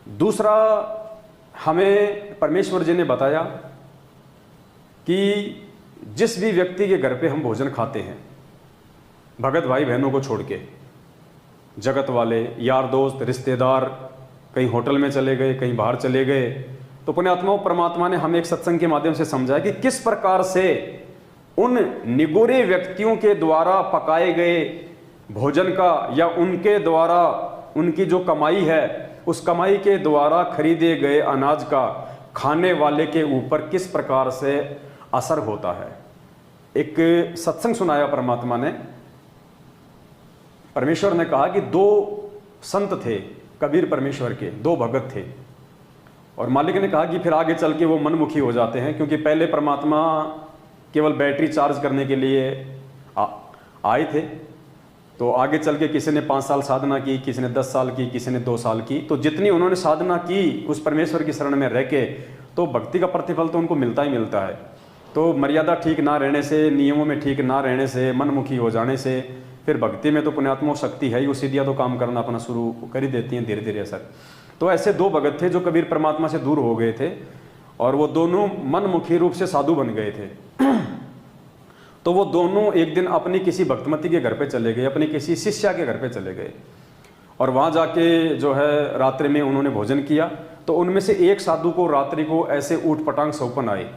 दूसरा, हमें परमेश्वर जी ने बताया कि जिस भी व्यक्ति के घर पे हम भोजन खाते हैं, भगत भाई बहनों को छोड़ के, जगत वाले, यार दोस्त, रिश्तेदार कहीं होटल में चले गए, कहीं बाहर चले गए, तो पुण्यात्माओं परमात्मा ने हमें एक सत्संग के माध्यम से समझाया कि किस प्रकार से उन निगोरे व्यक्तियों के द्वारा पकाए गए भोजन का या उनके द्वारा उनकी जो कमाई है उस कमाई के द्वारा खरीदे गए अनाज का खाने वाले के ऊपर किस प्रकार से असर होता है। एक सत्संग सुनाया परमात्मा ने। परमेश्वर ने कहा कि दो संत थे, कबीर परमेश्वर के दो भगत थे, और मालिक ने कहा कि फिर आगे चल के वो मनमुखी हो जाते हैं, क्योंकि पहले परमात्मा केवल बैटरी चार्ज करने के लिए आए थे। तो आगे चल के किसी ने 5 साल साधना की, किसी ने 10 साल की, किसी ने 2 साल की। तो जितनी उन्होंने साधना की उस परमेश्वर की शरण में रह के, तो भक्ति का प्रतिफल तो उनको मिलता ही मिलता है। तो मर्यादा ठीक ना रहने से, नियमों में ठीक ना रहने से, मनमुखी हो जाने से फिर भक्ति में तो पुण्यात्मा शक्ति है ही, वो सीधिया तो काम करना अपना शुरू कर ही देती हैं धीरे धीरे असर। तो ऐसे दो भगत थे जो कबीर परमात्मा से दूर हो गए थे, और वो दोनों मनमुखी रूप से साधु बन गए थे। तो वो दोनों एक दिन अपनी किसी भक्तमती के घर पे चले गए, अपनी किसी शिष्या के घर पे चले गए, और वहाँ जाके जो है रात्रि में उन्होंने भोजन किया। तो उनमें से एक साधु को रात्रि को ऐसे ऊट पटांग सौपन आए,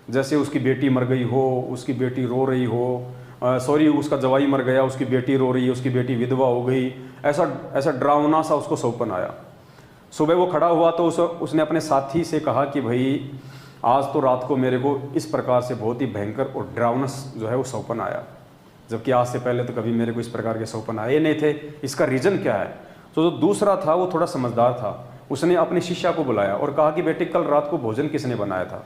जैसे उसकी बेटी मर गई हो, उसकी बेटी रो रही हो, उसका जवाई मर गया, उसकी बेटी रो रही है, उसकी बेटी विधवा हो गई, ऐसा डरावना सा उसको सौपन आया। सुबह वो खड़ा हुआ तो उसने अपने साथी से कहा कि भाई आज तो रात को मेरे को इस प्रकार से बहुत ही भयंकर और डरावना जो है वो सौपन आया, जबकि आज से पहले तो कभी मेरे को इस प्रकार के सौपन आए नहीं थे। इसका रीज़न क्या है? तो जो दूसरा था वो थोड़ा समझदार था, उसने अपनी शिष्या को बुलाया और कहा कि बेटे कल रात को भोजन किसने बनाया था?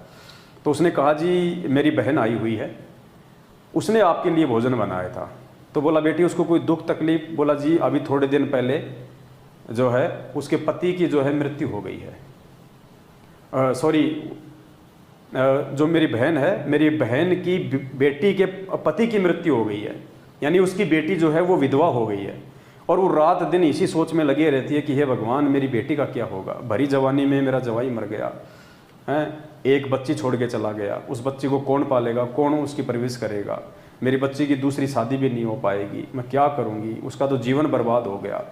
तो उसने कहा जी मेरी बहन आई हुई है, उसने आपके लिए भोजन बनाया था। तो बोला बेटी उसको कोई दुख तकलीफ? बोला जी अभी थोड़े दिन पहले जो है उसके पति की जो है मृत्यु हो गई है। जो मेरी बहन है, मेरी बहन की बेटी के पति की मृत्यु हो गई है, यानी उसकी बेटी जो है वो विधवा हो गई है, और वो रात दिन इसी सोच में लगी रहती है कि हे भगवान मेरी बेटी का क्या होगा, भरी जवानी में मेरा जवाई मर गया है, एक बच्ची छोड़ के चला गया, उस बच्ची को कौन पालेगा, कौन उसकी परवरिश करेगा, मेरी बच्ची की दूसरी शादी भी नहीं हो पाएगी, मैं क्या करूँगी, उसका तो जीवन बर्बाद हो गया।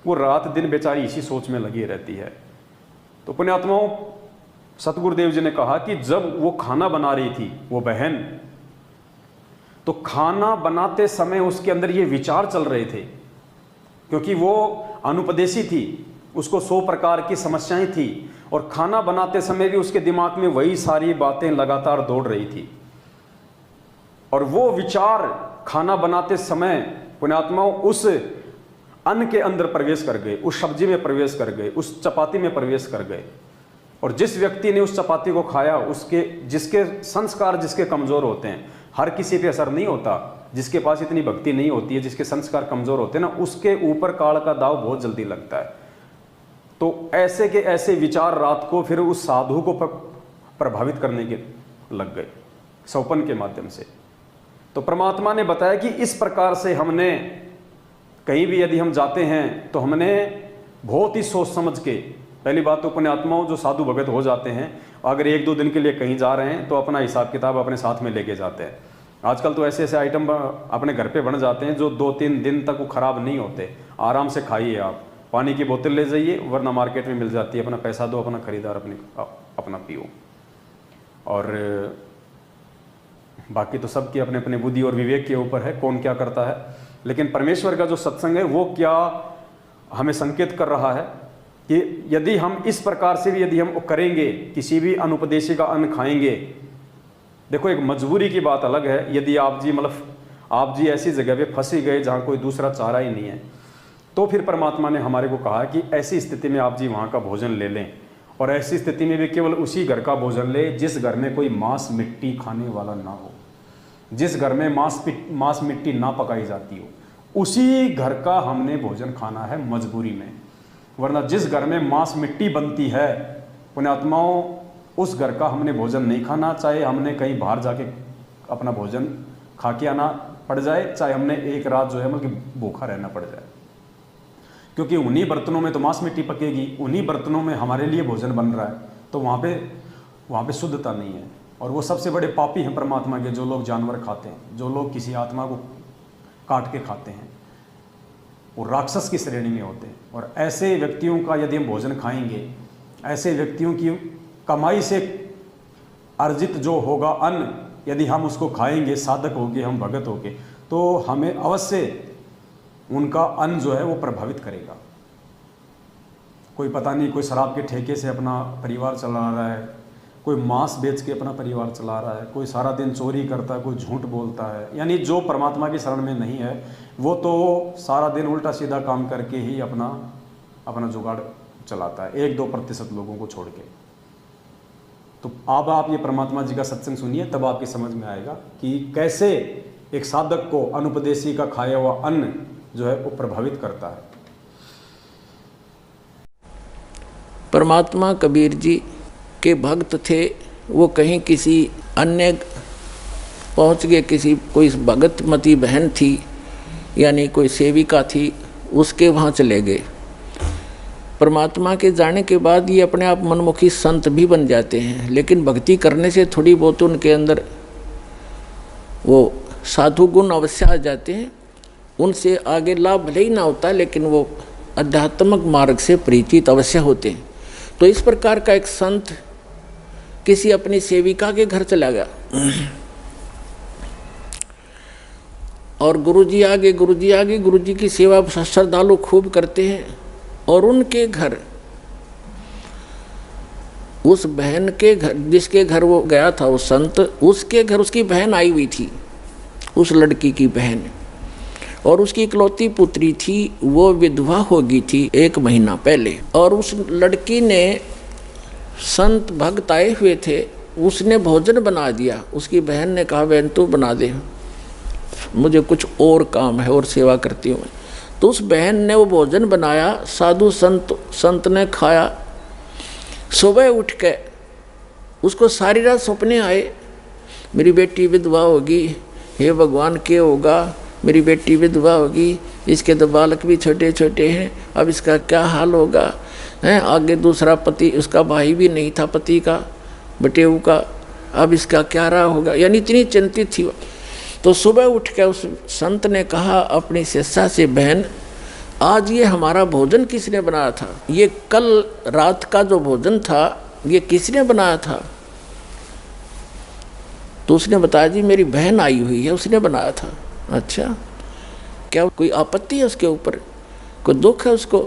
वो रात दिन बेचारी इसी सोच में लगी रहती है। तो पुण्यात्माओं सतगुरुदेव जी ने कहा कि जब वो खाना बना रही थी वो बहन, तो खाना बनाते समय उसके अंदर ये विचार चल रहे थे, क्योंकि वो अनुपदेशी थी, उसको 100 प्रकार की समस्याएं थी, और खाना बनाते समय भी उसके दिमाग में वही सारी बातें लगातार दौड़ रही थी। और वो विचार खाना बनाते समय पुण्यात्माओं उस अन्न के अंदर प्रवेश कर गए, उस सब्जी में प्रवेश कर गए, उस चपाती में प्रवेश कर गए। और जिस व्यक्ति ने उस चपाती को खाया, उसके जिसके संस्कार जिसके कमज़ोर होते हैं, हर किसी पे असर नहीं होता, जिसके पास इतनी भक्ति नहीं होती है, जिसके संस्कार कमज़ोर होते हैं ना, उसके ऊपर काल का दाव बहुत जल्दी लगता है। तो ऐसे के ऐसे विचार रात को फिर उस साधु को प्रभावित करने के लग गए सौपन के माध्यम से। तो परमात्मा ने बताया कि इस प्रकार से हमने कहीं भी यदि हम जाते हैं तो हमने बहुत ही सोच समझ के, पहली बात तो पुण्यात्माओं जो साधु भगत हो जाते हैं, अगर 1-2 दिन के लिए कहीं जा रहे हैं तो अपना हिसाब किताब अपने साथ में लेके जाते हैं। आजकल तो ऐसे ऐसे आइटम अपने घर पे बन जाते हैं जो 2-3 दिन तक वो ख़राब नहीं होते, आराम से खाइए। आप पानी की बोतल ले जाइए, वरना मार्केट में मिल जाती है, अपना पैसा दो, अपना खरीदार अपना पियो। और बाकी तो सबकी अपने अपने बुद्धि और विवेक के ऊपर है कौन क्या करता है। लेकिन परमेश्वर का जो सत्संग है वो क्या हमें संकेत कर रहा है कि यदि हम इस प्रकार से भी यदि हम करेंगे, किसी भी अनुपदेशी का अन्न खाएंगे, देखो एक मजबूरी की बात अलग है, यदि आप जी ऐसी जगह पे फंसी गए जहाँ कोई दूसरा चारा ही नहीं है, तो फिर परमात्मा ने हमारे को कहा कि ऐसी स्थिति में आप जी वहाँ का भोजन ले लें, और ऐसी स्थिति में भी केवल उसी घर का भोजन ले जिस घर में कोई मांस मिट्टी खाने वाला ना हो, जिस घर में मांस मिट्टी ना पकाई जाती हो, उसी घर का हमने भोजन खाना है मजबूरी में। वरना जिस घर में मांस मिट्टी बनती है पुण्यात्माओं, उस घर का हमने भोजन नहीं खाना, चाहे हमने कहीं बाहर जाके अपना भोजन खा के आना पड़ जाए, चाहे हमने एक रात जो है मतलब भूखा रहना पड़ जाए। क्योंकि उन्हीं बर्तनों में तो मांस मिट्टी पकेगी, उन्हीं बर्तनों में हमारे लिए भोजन बन रहा है, तो वहाँ पे शुद्धता नहीं है। और वो सबसे बड़े पापी हैं परमात्मा के, जो लोग जानवर खाते हैं, जो लोग किसी आत्मा को काट के खाते हैं, वो राक्षस की श्रेणी में होते हैं। और ऐसे व्यक्तियों का यदि हम भोजन खाएंगे, ऐसे व्यक्तियों की कमाई से अर्जित जो होगा अन्न, यदि हम उसको खाएंगे, साधक होके, हम भगत होके, तो हमें अवश्य उनका अन्न जो है वो प्रभावित करेगा। कोई पता नहीं, कोई शराब के ठेके से अपना परिवार चला रहा है, कोई मांस बेच के अपना परिवार चला रहा है, कोई सारा दिन चोरी करता है, कोई झूठ बोलता है। यानी जो परमात्मा की शरण में नहीं है वो तो सारा दिन उल्टा सीधा काम करके ही अपना जुगाड़ चलाता है, 1-2% लोगों को छोड़ के। तो अब आप ये परमात्मा जी का सत्संग सुनिए, तब आपकी समझ में आएगा कि कैसे एक साधक को अनुपदेशी का खाया हुआ अन्न जो है वो प्रभावित करता है। परमात्मा कबीर जी के भक्त थे, वो कहीं किसी अन्य पहुंच गए, किसी कोई भगतमती बहन थी यानी कोई सेविका थी, उसके वहाँ चले गए। परमात्मा के जाने के बाद ये अपने आप मनमुखी संत भी बन जाते हैं, लेकिन भक्ति करने से थोड़ी बहुत उनके अंदर वो साधु गुण अवश्य आ जाते हैं। उनसे आगे लाभ भले ही ना होता, लेकिन वो आध्यात्मिक मार्ग से परिचित अवश्य होते हैं। तो इस प्रकार का एक संत किसी अपनी सेविका के घर चला गया और गुरुजी आगे गुरुजी की सेवा श्रद्धालु खूब करते हैं। और उनके घर, उस बहन के घर, जिसके घर वो गया था वो संत, उसके घर उसकी बहन आई हुई थी, उस लड़की की बहन, और उसकी इकलौती पुत्री थी, वो विधवा हो गई थी 1 महीना पहले। और उस लड़की ने, संत भक्त आए हुए थे, उसने भोजन बना दिया। उसकी बहन ने कहा, बहन तू बना दे, मुझे कुछ और काम है और सेवा करती हूँ। तो उस बहन ने वो भोजन बनाया, साधु संत ने खाया। सुबह उठ के उसको सारी रात सपने आए, मेरी बेटी विधवा होगी, हे भगवान क्या होगा, मेरी बेटी विधवा होगी, इसके तो बालक भी छोटे छोटे हैं, अब इसका क्या हाल होगा हैं। आगे दूसरा पति, उसका भाई भी नहीं था पति का, बटेऊ का, अब इसका क्या रहा होगा, यानी इतनी चिंतित थी। तो सुबह उठ के उस संत ने कहा अपनी शिष्या से, बहन आज ये हमारा भोजन किसने बनाया था, ये कल रात का जो भोजन था ये किसने बनाया था। तो उसने बताया, जी मेरी बहन आई हुई है, उसने बनाया था। अच्छा, क्या कोई आपत्ति है उसके ऊपर, कोई दुख है उसको?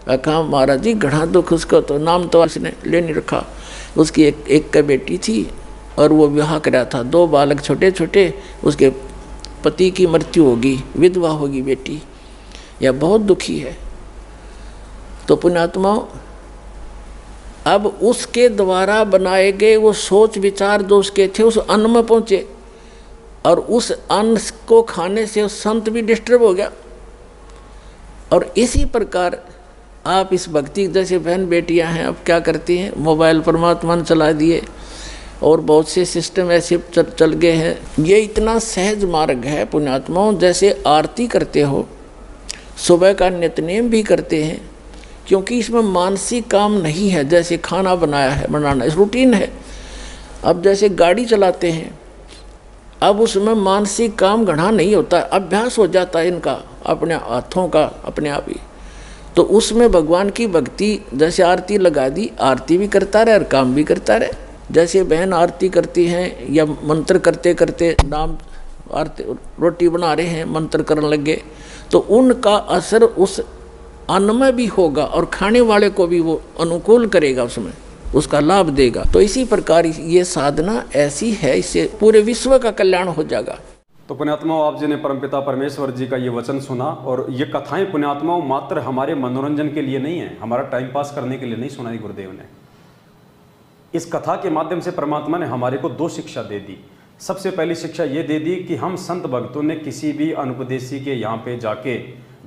कहा महाराज जी घना दुख उसको, तो नाम तो उसने ले नहीं रखा। उसकी एक का बेटी थी और वो विवाह कराया था, 2 बालक छोटे छोटे, उसके पति की मृत्यु होगी, विधवा होगी बेटी, यह बहुत दुखी है। तो पुण्यात्माओं, अब उसके द्वारा बनाए गए वो सोच विचार जो उसके थे उस अन्न में पहुँचे, और उस अन्न को खाने से उस संत भी डिस्टर्ब हो गया। और इसी प्रकार आप इस भक्ति, जैसे बहन बेटियां हैं, अब क्या करती हैं, मोबाइल परमात्मा ने चला दिए और बहुत से सिस्टम ऐसे चल गए हैं। ये इतना सहज मार्ग है पुण्यात्माओं, जैसे आरती करते हो, सुबह का नित्यनेम भी करते हैं, क्योंकि इसमें मानसिक काम नहीं है। जैसे खाना बनाना इस रूटीन है। अब जैसे गाड़ी चलाते हैं, अब उसमें मानसिक काम घना नहीं होता, अभ्यास हो जाता है इनका अपने हाथों का अपने आप ही। तो उसमें भगवान की भक्ति, जैसे आरती लगा दी, आरती भी करता रहे और काम भी करता रहे। जैसे बहन आरती करती हैं या मंत्र करते करते नाम आरती रोटी बना रहे हैं, मंत्र करने लगे, तो उनका असर उस अन्न में भी होगा और खाने वाले को भी वो अनुकूल करेगा, उसमें उसका लाभ देगा। तो इसी प्रकार ये साधना ऐसी है, इससे पूरे विश्व का कल्याण हो जाएगा। तो पुण्यात्माओं, आप जी ने परमपिता परमेश्वर जी का ये वचन सुना, और ये कथाएं पुण्यात्माओं मात्र हमारे मनोरंजन के लिए नहीं है, हमारा टाइम पास करने के लिए नहीं सुनाई गुरुदेव ने। इस कथा के माध्यम से परमात्मा ने हमारे को 2 शिक्षा दे दी। सबसे पहली शिक्षा ये दे दी कि हम संत भक्तों ने किसी भी अनुपदेशी के यहाँ पे जाके,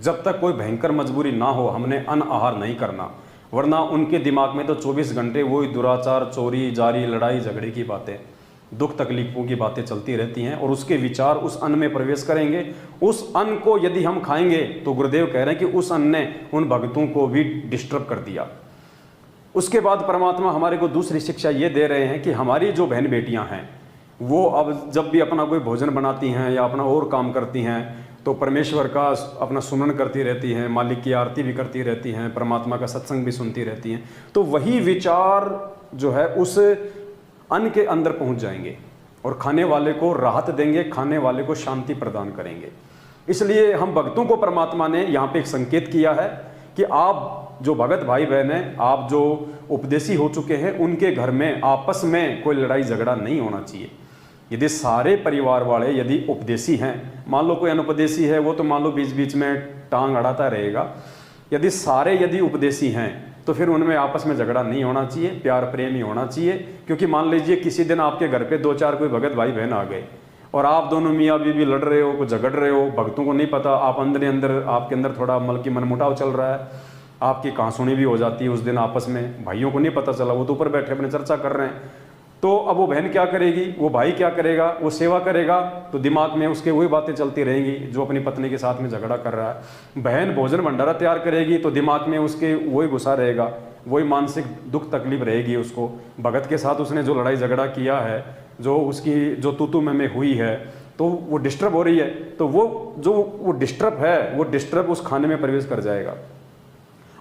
जब तक कोई भयंकर मजबूरी ना हो, हमने अन्न आहार नहीं करना, वरना उनके दिमाग में तो 24 घंटे वही दुराचार, चोरी, जारी, लड़ाई झगड़े की बातें। दुख तकलीफों की बातें चलती रहती हैं और उसके विचार उस अन्न में प्रवेश करेंगे। उस अन्न को यदि हम खाएंगे तो गुरुदेव कह रहे हैं कि उस अन्न ने उन भक्तों को भी डिस्टर्ब कर दिया। उसके बाद परमात्मा हमारे को दूसरी शिक्षा ये दे रहे हैं कि हमारी जो बहन बेटियां हैं वो अब जब भी अपना कोई भोजन बनाती हैं या अपना और काम करती हैं तो परमेश्वर का अपना सुमरन करती रहती हैं, मालिक की आरती भी करती रहती हैं, परमात्मा का सत्संग भी सुनती रहती हैं। तो वही विचार जो है उस अन्न के अंदर पहुंच जाएंगे और खाने वाले को राहत देंगे, खाने वाले को शांति प्रदान करेंगे। इसलिए हम भक्तों को परमात्मा ने यहाँ पे एक संकेत किया है कि आप जो भगत भाई बहन हैं, आप जो उपदेशी हो चुके हैं, उनके घर में आपस में कोई लड़ाई झगड़ा नहीं होना चाहिए। यदि सारे परिवार वाले यदि उपदेशी हैं, मान लो कोई अनुपदेशी है वो तो मान लो बीच बीच में टांग अड़ाता रहेगा, यदि सारे यदि उपदेशी हैं तो फिर उनमें आपस में झगड़ा नहीं होना चाहिए, प्यार प्रेम ही होना चाहिए। क्योंकि मान लीजिए किसी दिन आपके घर पे 2-4 कोई भगत भाई बहन आ गए और आप दोनों मियाँ बीवी लड़ रहे हो, कुछ झगड़ रहे हो, भक्तों को नहीं पता, आप अंदर आपके अंदर थोड़ा मतलब कि मनमुटाव चल रहा है, आपकी कहासुनी भी हो जाती है उस दिन आपस में, भाइयों को नहीं पता चला, वो तो ऊपर बैठे अपने चर्चा कर रहे हैं। तो अब वो बहन क्या करेगी, वो भाई क्या करेगा, वो सेवा करेगा तो दिमाग में उसके वही बातें चलती रहेंगी जो अपनी पत्नी के साथ में झगड़ा कर रहा है। बहन भोजन भंडारा तैयार करेगी तो दिमाग में उसके वही गुस्सा रहेगा, वही मानसिक दुख तकलीफ रहेगी उसको। भगत के साथ उसने जो लड़ाई झगड़ा किया है, जो उसकी जो तू में हुई है, तो वो डिस्टर्ब हो रही है, तो वो डिस्टर्ब है, वो डिस्टर्ब उस खाने में प्रवेश कर जाएगा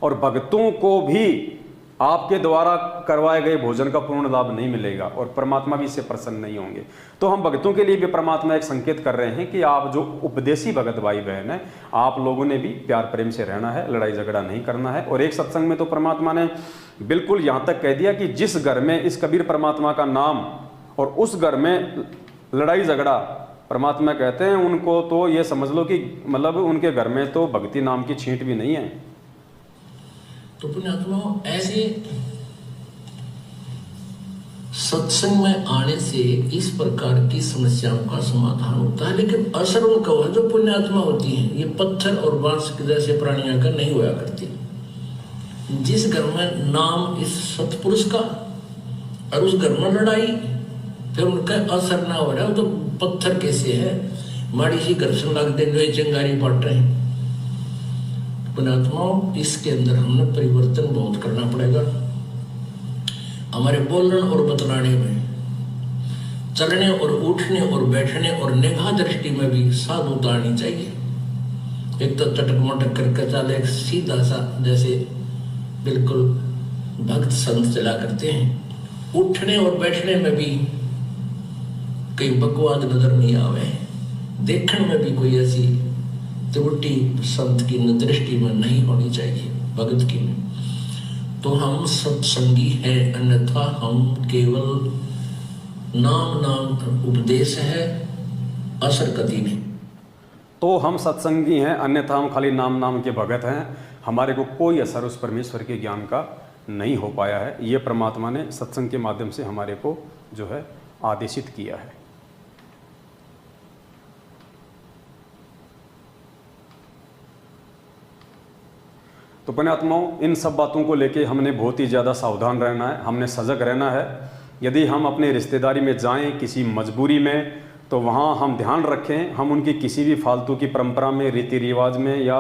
और भक्तों को भी आपके द्वारा करवाए गए भोजन का पूर्ण लाभ नहीं मिलेगा और परमात्मा भी इससे प्रसन्न नहीं होंगे। तो हम भक्तों के लिए भी परमात्मा एक संकेत कर रहे हैं कि आप जो उपदेशी भगत भाई बहन हैं, आप लोगों ने भी प्यार प्रेम से रहना है, लड़ाई झगड़ा नहीं करना है। और एक सत्संग में तो परमात्मा ने बिल्कुल यहाँ तक कह दिया कि जिस घर में इस कबीर परमात्मा का नाम और उस घर में लड़ाई झगड़ा, परमात्मा कहते हैं उनको तो ये समझ लो कि मतलब उनके घर में तो भक्ति नाम की छींट भी नहीं है। तो पुण्यात्माओं, ऐसे सत्संग में आने से इस प्रकार की समस्याओं का समाधान होता है, लेकिन असर उनका हुआ जो पुण्यात्मा होती हैं, ये पत्थर और बांस के जैसे प्राणियों का नहीं हुआ करती। जिस घर में नाम इस सतपुरुष का और उस घर में लड़ाई, फिर उनका असर ना हो रहा है, तो पत्थर कैसे है, माड़ी सी घर्षण लग दे जो चिंगारी पड़ रहे हैं। पुण्यात्माओं, इसके अंदर हमने परिवर्तन बहुत करना पड़ेगा। हमारे बोलने और बतलाने में, चलने और उठने और बैठने और निगाह दृष्टि में भी साध उतारनी चाहिए। एक तो चटक मटक करके चले, एक सीधा सा जैसे बिल्कुल भक्त संत चला करते हैं। उठने और बैठने में भी कहीं बकवाद नजर नहीं आवे, देखने में भी कोई ऐसी त्रुटि संत की दृष्टि में नहीं होनी चाहिए, भगत की में। तो हम सत्संगी हैं, अन्यथा हम केवल नाम उपदेश है, असर कभी नहीं। तो हम सत्संगी हैं, अन्यथा हम खाली नाम के भगत हैं, हमारे को कोई असर उस परमेश्वर के ज्ञान का नहीं हो पाया है। ये परमात्मा ने सत्संग के माध्यम से हमारे को जो है आदेशित किया है। तो पुण्यात्माओं, इन सब बातों को लेके हमने बहुत ही ज़्यादा सावधान रहना है, हमने सजग रहना है। यदि हम अपने रिश्तेदारी में जाएं किसी मजबूरी में, तो वहाँ हम ध्यान रखें, हम उनकी किसी भी फालतू की परंपरा में, रीति रिवाज में या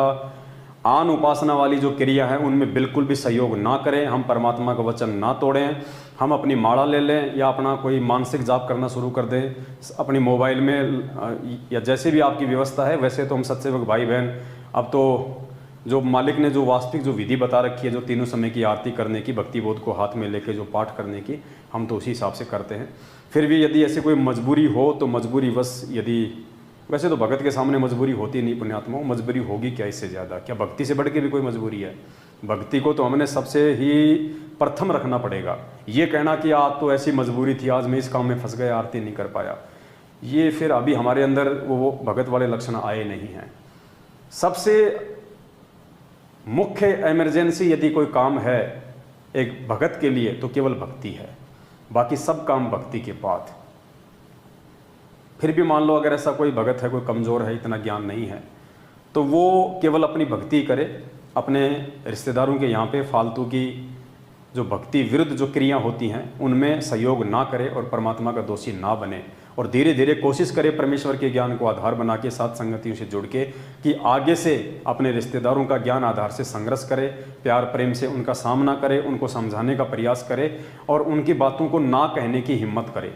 आन उपासना वाली जो क्रिया है उनमें बिल्कुल भी सहयोग ना करें। हम परमात्मा का वचन ना तोड़ें, हम अपनी माला ले लें या अपना कोई मानसिक जाप करना शुरू कर दें अपनी मोबाइल में, या जैसे भी आपकी व्यवस्था है। वैसे तो हम सत्सेवक भाई बहन अब तो जो मालिक ने जो वास्तविक जो विधि बता रखी है, जो तीनों समय की आरती करने की, भक्ति बोध को हाथ में लेके जो पाठ करने की, हम तो उसी हिसाब से करते हैं। फिर भी यदि ऐसी कोई मजबूरी हो तो मजबूरी बस, यदि वैसे तो भगत के सामने मजबूरी होती नहीं पुण्यात्माओं, मजबूरी होगी क्या इससे ज़्यादा, क्या भक्ति से बढ़ के भी कोई मजबूरी है? भक्ति को तो हमने सबसे ही प्रथम रखना पड़ेगा। ये कहना कि आज तो ऐसी मजबूरी थी, आज मैं इस काम में फंस गया, आरती नहीं कर पाया, ये फिर अभी हमारे अंदर वो भगत वाले लक्षण आए नहीं हैं। सबसे मुख्य इमरजेंसी यदि कोई काम है एक भगत के लिए तो केवल भक्ति है, बाकी सब काम भक्ति के बाद। फिर भी मान लो अगर ऐसा कोई भगत है, कोई कमज़ोर है, इतना ज्ञान नहीं है, तो वो केवल अपनी भक्ति करे, अपने रिश्तेदारों के यहाँ पे फालतू की जो भक्ति विरुद्ध जो क्रिया होती हैं उनमें सहयोग ना करे और परमात्मा का दोषी ना बने, और धीरे धीरे कोशिश करे परमेश्वर के ज्ञान को आधार बना के साथ संगतियों से जुड़ के कि आगे से अपने रिश्तेदारों का ज्ञान आधार से संघर्ष करे, प्यार प्रेम से उनका सामना करे, उनको समझाने का प्रयास करे और उनकी बातों को ना कहने की हिम्मत करे।